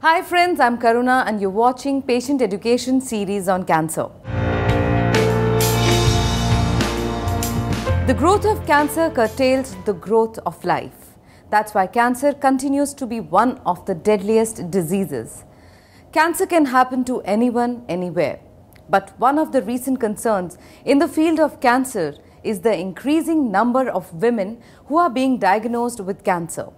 Hi friends, I'm Karuna and you're watching Patient Education series on cancer. The growth of cancer curtails the growth of life. That's why cancer continues to be one of the deadliest diseases. Cancer can happen to anyone, anywhere. But one of the recent concerns in the field of cancer is the increasing number of women who are being diagnosed with cancer.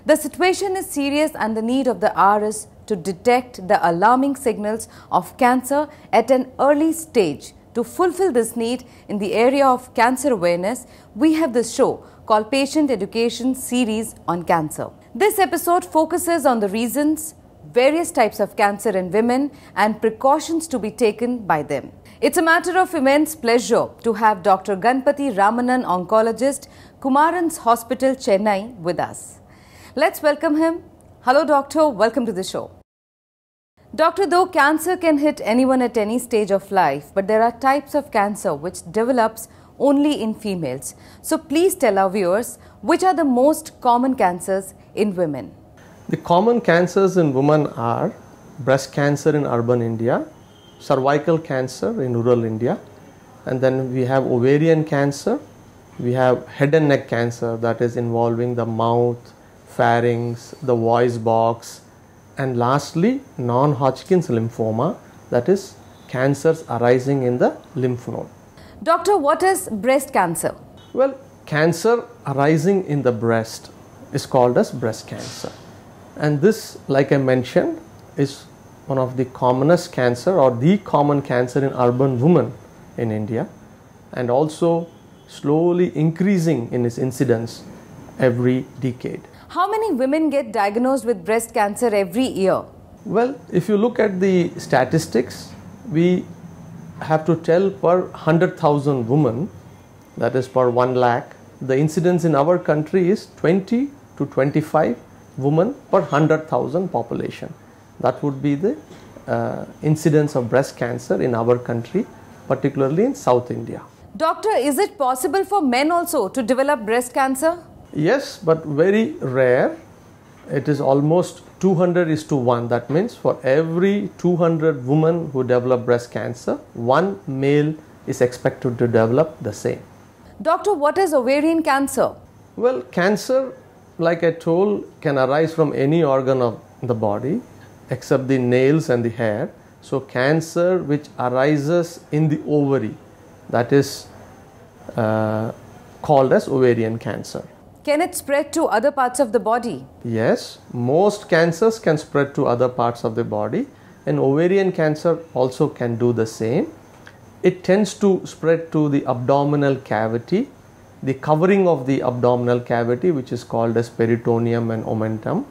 The situation is serious and the need of the hour is to detect the alarming signals of cancer at an early stage. To fulfill this need in the area of cancer awareness, we have this show called Patient Education series on cancer. This episode focuses on the reasons, various types of cancer in women and precautions to be taken by them. It's a matter of immense pleasure to have Dr. Ganapathi Ramanan, oncologist, Kumaran's Hospital, Chennai, with us. Let's welcome him. Hello doctor, welcome to the show. Doctor, though cancer can hit anyone at any stage of life, but there are types of cancer which develops only in females. So please tell our viewers, which are the most common cancers in women? The common cancers in women are breast cancer in urban India, cervical cancer in rural India, and then we have ovarian cancer, we have head and neck cancer that is involving the mouth, pharynx, the voice box, and lastly non-Hodgkin's lymphoma, that is cancers arising in the lymph node. Doctor, what is breast cancer? Well, cancer arising in the breast is called as breast cancer. And this, like I mentioned, is one of the commonest cancer or the common cancer in urban women in India, and also slowly increasing in its incidence every decade. How many women get diagnosed with breast cancer every year? Well, if you look at the statistics, we have to tell per 100,000 women, that is per 1 lakh, the incidence in our country is 20 to 25 women per 100,000 population. That would be the incidence of breast cancer in our country, particularly in South India. Doctor, is it possible for men also to develop breast cancer? Yes, but very rare. It is almost 200:1. That means for every 200 women who develop breast cancer, one male is expected to develop the same. Doctor, what is ovarian cancer? Well, cancer, like I told, can arise from any organ of the body except the nails and the hair. So cancer which arises in the ovary, that is called as ovarian cancer. Can it spread to other parts of the body? Yes, most cancers can spread to other parts of the body, and ovarian cancer also can do the same. It tends to spread to the abdominal cavity, the covering of the abdominal cavity, which is called as peritoneum and omentum,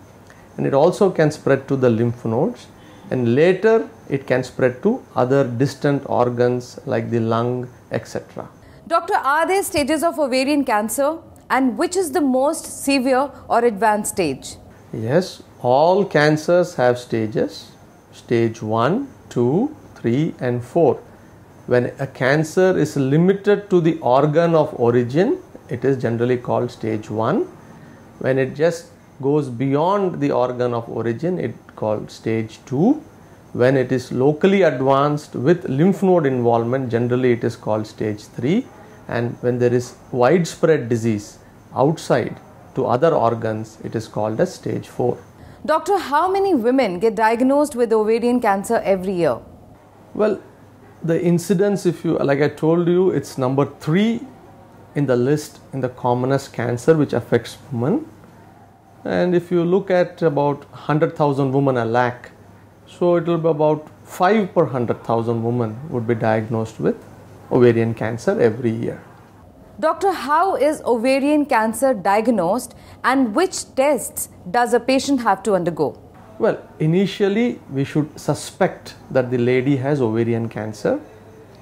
and it also can spread to the lymph nodes, and later it can spread to other distant organs like the lung, etc. Doctor, are there stages of ovarian cancer? And which is the most severe or advanced stage? Yes, all cancers have stages, stage 1, 2, 3 and 4. When a cancer is limited to the organ of origin, it is generally called stage 1. When it just goes beyond the organ of origin, it is called stage 2. When it is locally advanced with lymph node involvement, generally it is called stage 3. And when there is widespread disease outside to other organs, it is called as stage 4. Doctor, how many women get diagnosed with ovarian cancer every year? Well, the incidence, if you, like I told you, it's number 3 in the list in the commonest cancer which affects women. And if you look at about 100,000 women a lakh, so it will be about 5 per 100,000 women would be diagnosed with ovarian cancer every year. Doctor, how is ovarian cancer diagnosed and which tests does a patient have to undergo? Well, initially we should suspect that the lady has ovarian cancer.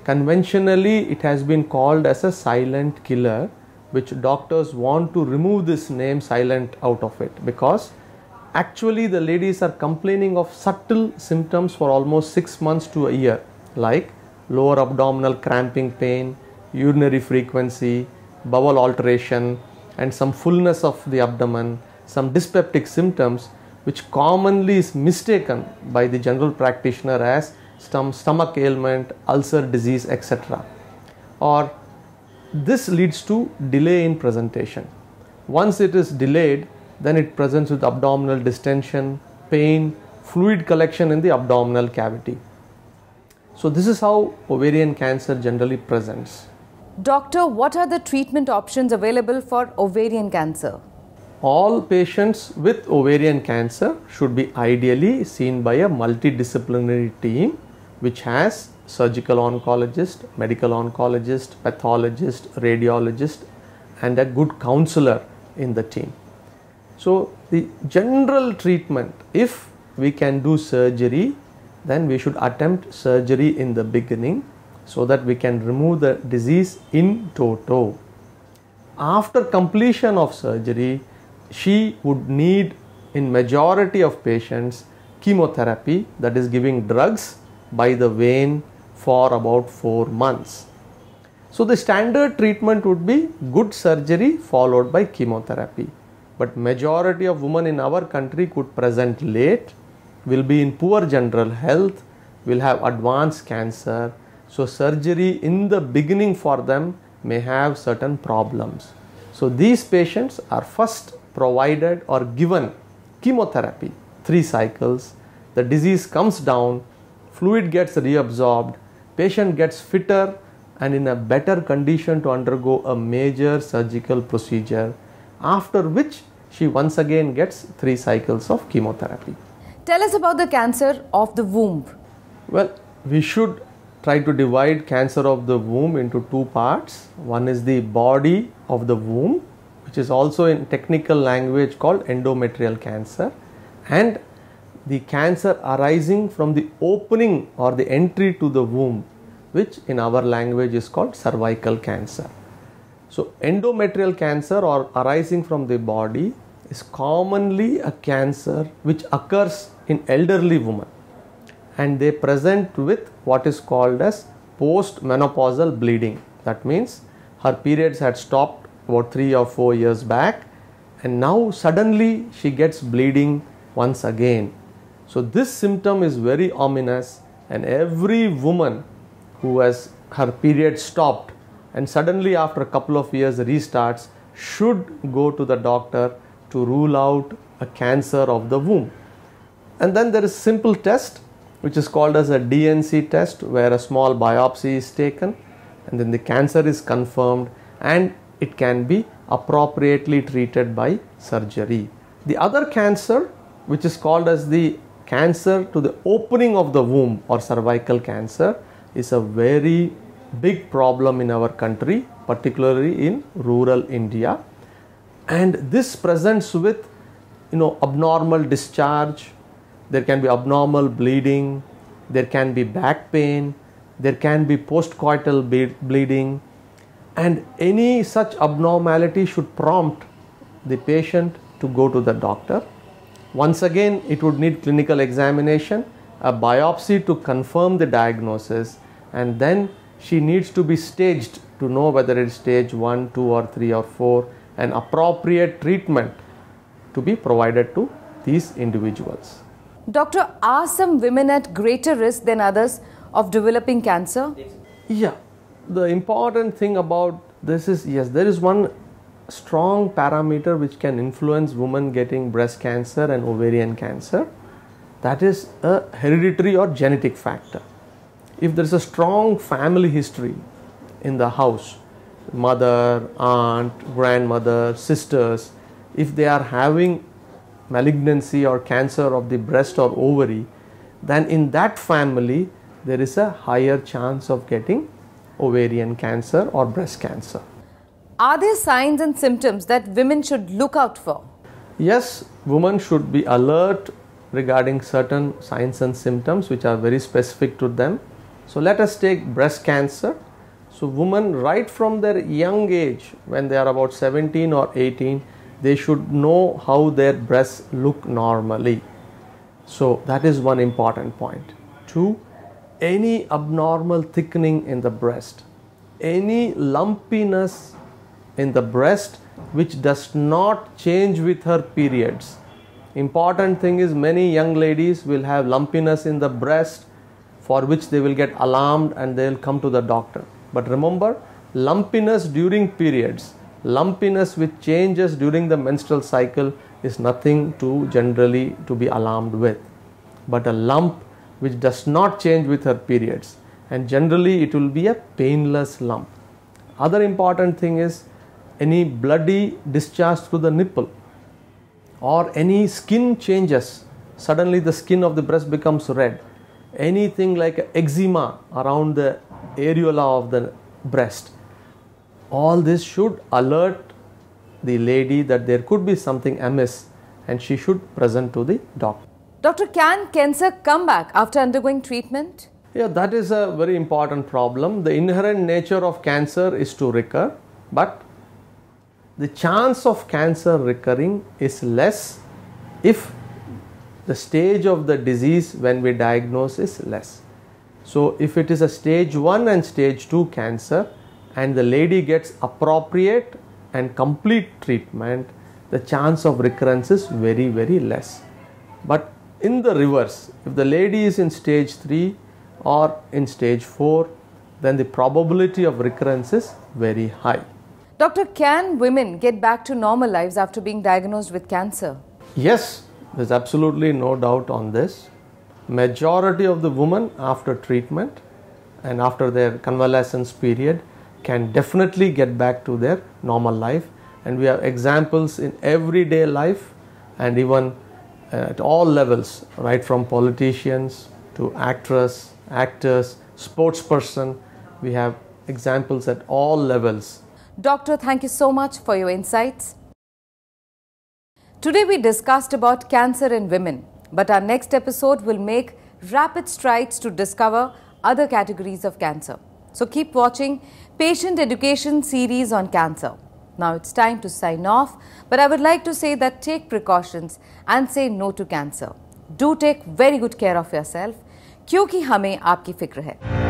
Conventionally, it has been called as a silent killer, which doctors want to remove this name silent out of it, because actually the ladies are complaining of subtle symptoms for almost 6 months to a year, like lower abdominal cramping pain, urinary frequency, bowel alteration, and some fullness of the abdomen, some dyspeptic symptoms, which commonly is mistaken by the general practitioner as stomach ailment, ulcer disease, etc. Or this leads to delay in presentation. Once it is delayed, then it presents with abdominal distension, pain, fluid collection in the abdominal cavity. So this is how ovarian cancer generally presents. Doctor, what are the treatment options available for ovarian cancer? All patients with ovarian cancer should be ideally seen by a multidisciplinary team which has surgical oncologist, medical oncologist, pathologist, radiologist and a good counselor in the team. So the general treatment, if we can do surgery, then we should attempt surgery in the beginning so that we can remove the disease in toto. After completion of surgery, she would need, in majority of patients, chemotherapy, that is giving drugs by the vein for about 4 months. So the standard treatment would be good surgery followed by chemotherapy. But majority of women in our country could present late, will be in poor general health, will have advanced cancer. So surgery in the beginning for them may have certain problems. So these patients are first provided or given chemotherapy 3 cycles, the disease comes down, fluid gets reabsorbed, patient gets fitter and in a better condition to undergo a major surgical procedure, after which she once again gets 3 cycles of chemotherapy. Tell us about the cancer of the womb. Well, we should try to divide cancer of the womb into 2 parts. One is the body of the womb, which is also in technical language called endometrial cancer, and the cancer arising from the opening or the entry to the womb, which in our language is called cervical cancer. So endometrial cancer or arising from the body is commonly a cancer which occurs in elderly women, and they present with what is called as post-menopausal bleeding. That means her periods had stopped about 3 or 4 years back and now suddenly she gets bleeding once again. So this symptom is very ominous, and every woman who has her period stopped and suddenly after a couple of years restarts should go to the doctor to rule out a cancer of the womb. And then there is simple test which is called as a DNC test, where a small biopsy is taken and then the cancer is confirmed and it can be appropriately treated by surgery. The other cancer, which is called as the cancer to the opening of the womb or cervical cancer, is a very big problem in our country, particularly in rural India. And this presents with abnormal discharge, there can be abnormal bleeding, there can be back pain, there can be postcoital bleeding, and any such abnormality should prompt the patient to go to the doctor. Once again, it would need clinical examination, a biopsy to confirm the diagnosis, and then she needs to be staged to know whether it is stage 1, 2 or 3 or 4, and appropriate treatment to be provided to these individuals. Doctor, are some women at greater risk than others of developing cancer? Yeah, the important thing about this is, yes, there is one strong parameter which can influence women getting breast cancer and ovarian cancer. That is a hereditary or genetic factor. If there is a strong family history in the house, mother, aunt, grandmother, sisters, if they are having malignancy or cancer of the breast or ovary, then in that family there is a higher chance of getting ovarian cancer or breast cancer. Are there signs and symptoms that women should look out for? Yes, women should be alert regarding certain signs and symptoms which are very specific to them. So let us take breast cancer. So women right from their young age, when they are about 17 or 18, they should know how their breasts look normally. So that is one important point. 2, any abnormal thickening in the breast, any lumpiness in the breast which does not change with her periods, Important thing is many young ladies will have lumpiness in the breast, for which they will get alarmed and they will come to the doctor. But remember, lumpiness during periods, lumpiness which changes during the menstrual cycle is nothing to generally to be alarmed with. But a lump which does not change with her periods, and generally it will be a painless lump. Other important thing is any bloody discharge through the nipple, or any skin changes, suddenly the skin of the breast becomes red, anything like eczema around the areola of the breast. All this should alert the lady that there could be something amiss and she should present to the doctor. Doctor, can cancer come back after undergoing treatment? Yeah, that is a very important problem. The inherent nature of cancer is to recur, but the chance of cancer recurring is less if the stage of the disease when we diagnose is less. So if it is a stage 1 and stage 2 cancer and the lady gets appropriate and complete treatment, the chance of recurrence is very, very less. But in the reverse, if the lady is in stage 3 or in stage 4, then the probability of recurrence is very high. Doctor, can women get back to normal lives after being diagnosed with cancer? Yes, there's absolutely no doubt on this. Majority of the women after treatment and after their convalescence period can definitely get back to their normal life, and we have examples in everyday life and even at all levels, right from politicians to actors, sportsperson. We have examples at all levels. Doctor, thank you so much for your insights. Today we discussed about cancer in women, but our next episode will make rapid strides to discover other categories of cancer. So keep watching Patient Education series on cancer. Now it's time to sign off, but I would like to say that take precautions and say no to cancer. Do take very good care of yourself, क्योंकि हमें आपकी फिक्र है.